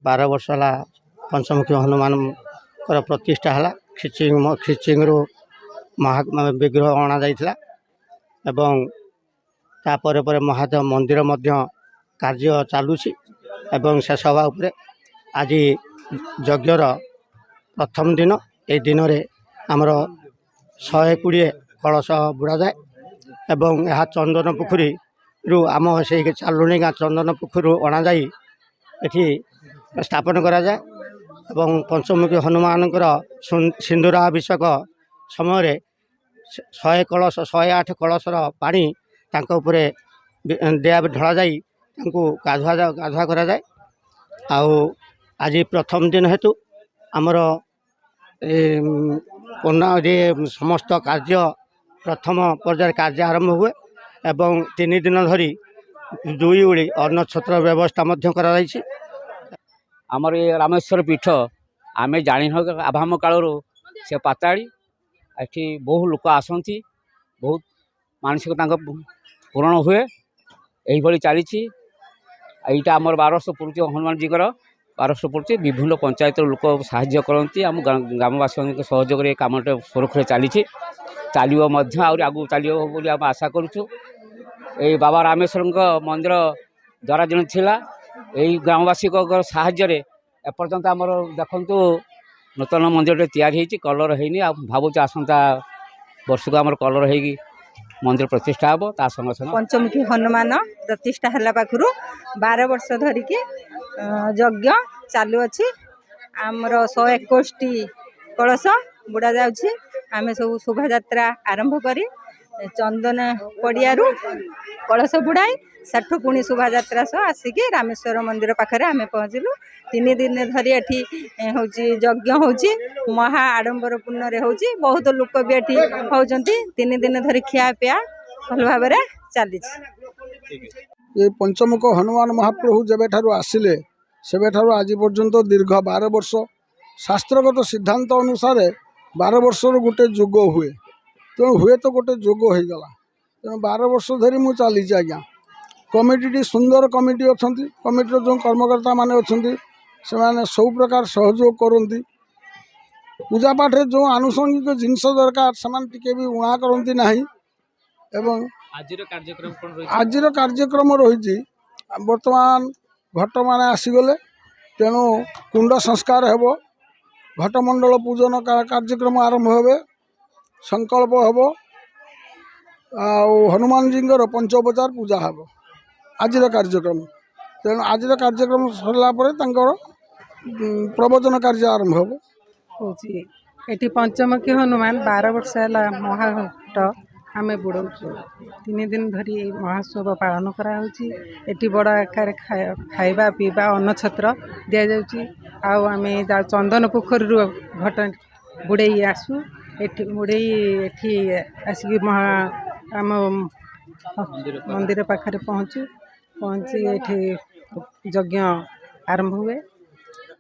12 वर्ष है पंचमुखी हनुमान प्रतिष्ठा है। खिचिंग महा विग्रह अणा जाइथिला एवं तापर पर महादेव मंदिर मध्य कार्य चालुछि एवं शेष हवा उपरे आज यज्ञर प्रथम दिन ए दिन रे आमर 120 कलश बुड़ा जाए एवं यह चंदन पोखरी रु आम से चालुणी गाँ चंदन पोखरी अणा जाई एठी स्थापन करा जाए एवं पंचमुखी हनुमान सिंदूराभिषेक समय 100 कलश 108 कलशर पानी तांको उपरे दिया ढला जाई गाधुआ करा जाए। आउ आज प्रथम दिन हेतु आमर समस्त कार्य प्रथम पर्याय कार्य आरंभ हुए एवं 3 दिन धरी 2 ओली अन्न छत्र व्यवस्था मध्य करा जाइछि। आमर ये रामेश्वर पीठ आमे जानी आभाम कालू से पाताड़ी एठी बहु लोक आसती बहुत मानसिक पूरण हुए यही चली यहाँ आमर 1200 पुरुष हनुमान जी 1200 पुरुष विभिन्न पंचायत लोक साहाय्य करती आम ग्रामवासी सहयोग कम सुरक्षित चली चलो आगू चलो बोली आम आशा करुचु। ये बाबा रामेश्वर मंदिर द्वारा दिन थिला यही ग्रामवासी साहाय्य एपर्यंत आमर देखु नूतन मंदिर तैयारी कलर होनी भावुँ आसंता वर्ष को आमर कलर हो मंदिर प्रतिष्ठा हम ता संग संग पंचमुखी हनुमान प्रतिष्ठा है पाखु 12 वर्ष धरिकी यज्ञ चालू अच्छी आमर 121 कलश बुड़ा जाउछि। आमे सब शोभा यात्रा आरंभ करी चंदन पड़ियारू कलश बुड़ाई सेठू पुणी शोभा यात्रा सह आसिकी रामेश्वर मंदिर पाखरे आमे पहुँचलु। 3 दिन धरी एठी होची यज्ञ होची महा आडंबर पूर्ण रे होची बहुत लोक भी एठी होचंती 3 दिन धरी खिया पिया भल भाव रे चली। ये पंचमुख हनुमान महाप्रभु जेबे ठारू आसिले सेबे ठारू आज पर्यंत दीर्घ 12 वर्ष शास्त्रगत सिद्धांत अनुसार 12 वर्ष गोटे जोग हुए तेणु हुए तो गोटे जोग हो गला तेणु 12 वर्ष धरी मु चली आज्ञा कमिटी सुंदर कमिटी अच्छा कमिटी जो कर्मकर्ता माने अच्छा से सब प्रकार सहयोग करती पूजा पाठ जो आनुषंगिक जिनस दरकार से भी उणा करती ना एवं आजिर कार्यक्रम रही बर्तमान घट मान आसीगले तेणु कुंड संस्कार हेब घटमंडल पूजन कार्यक्रम आरंभ हे संकल्प हेब हनुमान जी पंचोपचार पूजा हेब आजिर कार्यक्रम तेणु आजिर कार्यक्रम सरला प्रवचन कार्य आरंभ हो ये पंचमुखी हनुमान 12 वर्ष है महाघट आमे बुड़ाऊ 3 दिन धरी महोत्सव पालन कराई बड़ आकार खाइबा पीवा अन्न छत्र दि जाऊँगी आमे चंदन पोखरी घट बुड़े आसू बुड़े आसिक आम मंदिर पाखरे पहुँची ये यज्ञ आरंभ हुए।